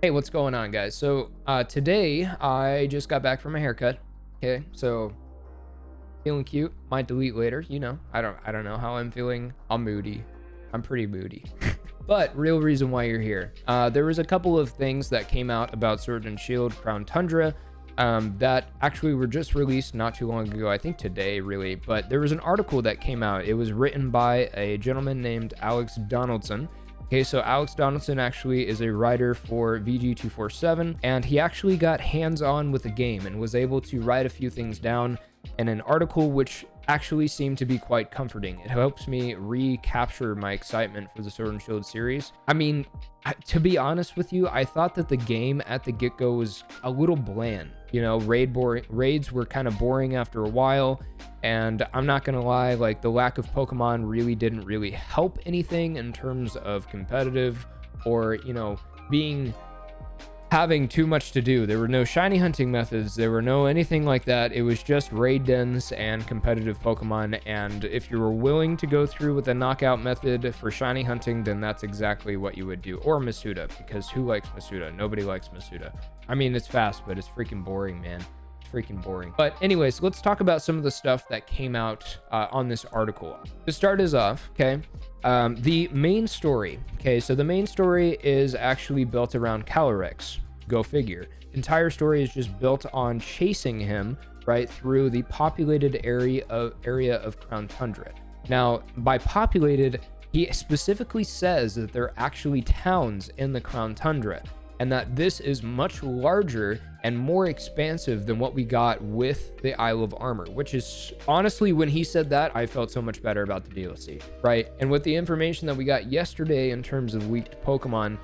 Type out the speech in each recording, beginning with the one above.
Hey, what's going on, guys? So today I just got back from a haircut. Okay, so feeling cute. Might delete later. I don't know how I'm feeling. I'm moody. I'm pretty moody. But real reason why you're here. There was a couple of things that came out about Sword and Shield Crown Tundra that actually were just released not too long ago. I think today, really. But there was an article that came out. It was written by a gentleman named Alex Donaldson. Okay, so Alex Donaldson actually is a writer for VG247, and he actually got hands-on with the game and was able to write a few things down in an article which actually seemed to be quite comforting. It helps me recapture my excitement for the Sword and Shield series. I mean, to be honest with you, I thought that the game at the get-go was a little bland. You know, raids were kind of boring after a while, and I'm not gonna lie, like the lack of Pokemon really didn't really help anything in terms of competitive or, having too much to do. There were no shiny hunting methods, there were no anything like that. It was just raid dens and competitive Pokemon, and if you were willing to go through with a knockout method for shiny hunting, then that's exactly what you would do. Or Masuda, because who likes Masuda? Nobody likes Masuda. I mean, it's fast, but it's freaking boring, man. It's freaking boring. But anyways, let's talk about some of the stuff that came out on this article. To start us off, okay, the main story. Okay, so the main story is actually built around Calyrex. Go figure. Entire story is just built on chasing him right through the populated area of Crown Tundra. Now, by populated, he specifically says that there are actually towns in the Crown Tundra, and that this is much larger and more expansive than what we got with the Isle of Armor, which is honestly, when he said that, I felt so much better about the DLC, right? And with the information that we got yesterday in terms of leaked Pokemon,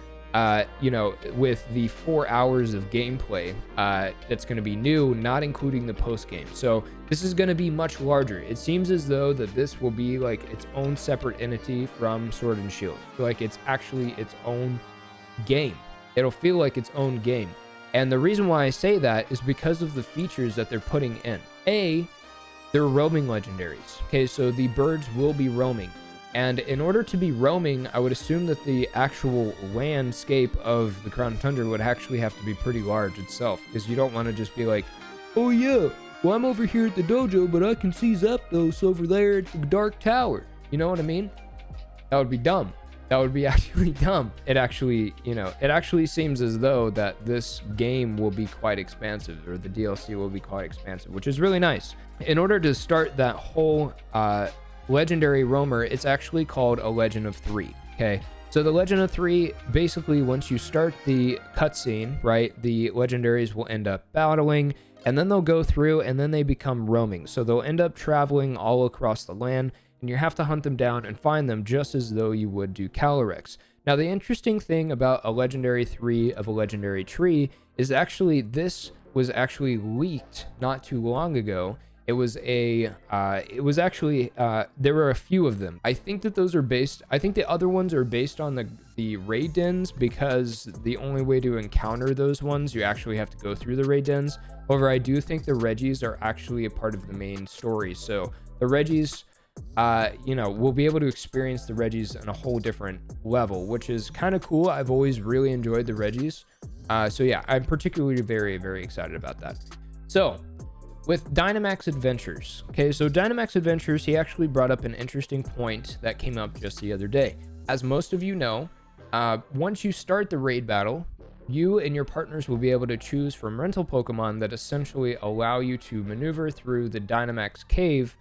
with the 4 hours of gameplay that's going to be new, not including the post game. So this is going to be much larger. It seems as though that this will be like its own separate entity from Sword and Shield. Like it's actually its own game. It'll feel like its own game. And the reason why I say that is because of the features that they're putting in. They're roaming legendaries. Okay, so the birds will be roaming. And in order to be roaming, I would assume that the actual landscape of the Crown Tundra would actually have to be pretty large itself, because you don't want to just be like, oh yeah, well I'm over here at the dojo, but I can see Zapdos over there at the Dark Tower. You know what I mean? That would be dumb. That would be actually dumb. It actually seems as though that this game will be quite expansive, or the DLC will be quite expansive, which is really nice. In order to start that whole legendary roamer, it's actually called a Legend of 3. Okay, so the Legend of 3, basically once you start the cutscene, right, the legendaries will end up battling, and then they'll go through and then they become roaming. So they'll end up traveling all across the land, and you have to hunt them down and find them just as though you would do Calyrex. Now, the interesting thing about a Legendary 3 of a Legendary Tree is actually this was actually leaked not too long ago. There were a few of them. I think that those are I think the other ones are based on the raid dens, because the only way to encounter those ones, you actually have to go through the raid dens. However, I do think the Regis are actually a part of the main story. So the Regis, we'll be able to experience the Regis on a whole different level, which is kind of cool. I've always really enjoyed the Regis. So yeah, I'm particularly very, very excited about that. So with Dynamax Adventures. Okay, so Dynamax Adventures, he actually brought up an interesting point that came up just the other day. As most of you know, once you start the raid battle, you and your partners will be able to choose from rental Pokemon that essentially allow you to maneuver through the Dynamax cave,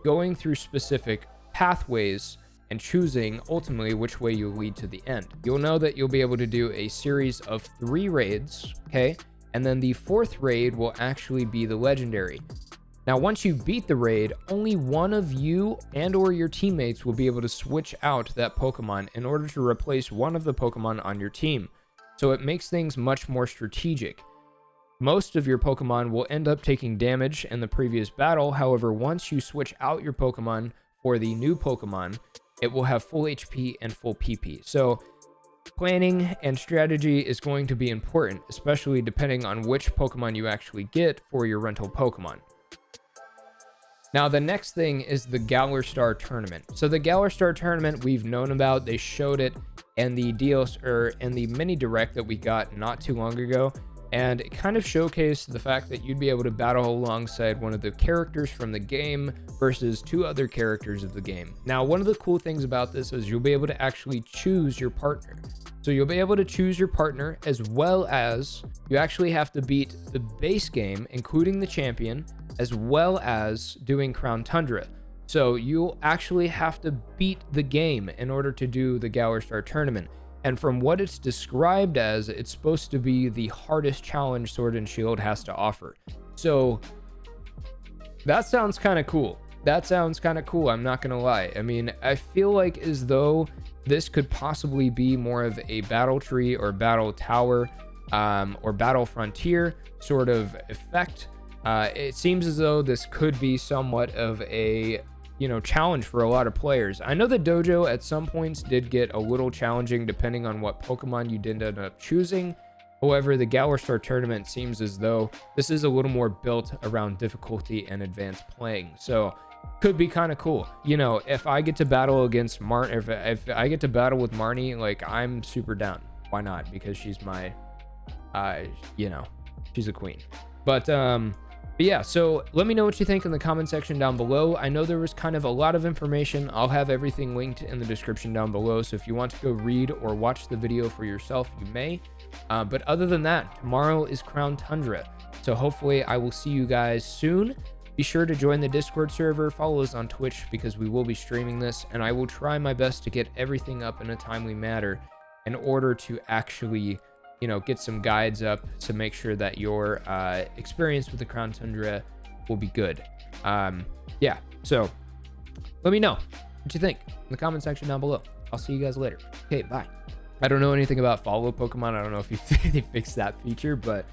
going through specific pathways and choosing ultimately which way you lead to the end. You'll know that you'll be able to do a series of 3 raids, okay? And then the 4th raid will actually be the legendary. Now, once you beat the raid, only one of you and or your teammates will be able to switch out that Pokemon in order to replace one of the Pokemon on your team. So it makes things much more strategic. Most of your Pokemon will end up taking damage in the previous battle. However, once you switch out your Pokemon for the new Pokemon, it will have full HP and full PP. So planning and strategy is going to be important, especially depending on which Pokemon you actually get for your rental Pokemon. Now, the next thing is the Galar Star Tournament. So the Galar Star Tournament we've known about. They showed it in the in the mini direct that we got not too long ago. And it kind of showcased the fact that you'd be able to battle alongside one of the characters from the game versus 2 other characters of the game. Now, one of the cool things about this is you'll be able to actually choose your partner. So you'll be able to choose your partner, as well as you actually have to beat the base game, including the champion, as well as doing Crown Tundra. So you'll actually have to beat the game in order to do the Galar Star Tournament. And from what it's described as, it's supposed to be the hardest challenge Sword and Shield has to offer. So that sounds kind of cool. I'm not gonna lie. I mean, I feel like as though this could possibly be more of a battle tree or battle tower or battle frontier sort of effect. It seems as though this could be somewhat of a challenge for a lot of players. I know the dojo at some points did get a little challenging depending on what Pokemon you did end up choosing. However, the Galar Star Tournament seems as though this is a little more built around difficulty and advanced playing. So could be kind of cool. If I get to battle against if I get to battle with Marnie, like, I'm super down. Why not? Because she's my she's a queen. But yeah, so let me know what you think in the comment section down below. I know there was kind of a lot of information. I'll have everything linked in the description down below. So if you want to go read or watch the video for yourself, you may. But other than that, tomorrow is Crown Tundra. So hopefully I will see you guys soon. Be sure to join the Discord server. Follow us on Twitch because we will be streaming this. And I will try my best to get everything up in a timely manner in order to actually get some guides up to make sure that your experience with the Crown Tundra will be good. Yeah, so let me know what you think in the comment section down below. I'll see you guys later. Okay, bye. I don't know anything about follow Pokemon. I don't know if they fixed that feature, but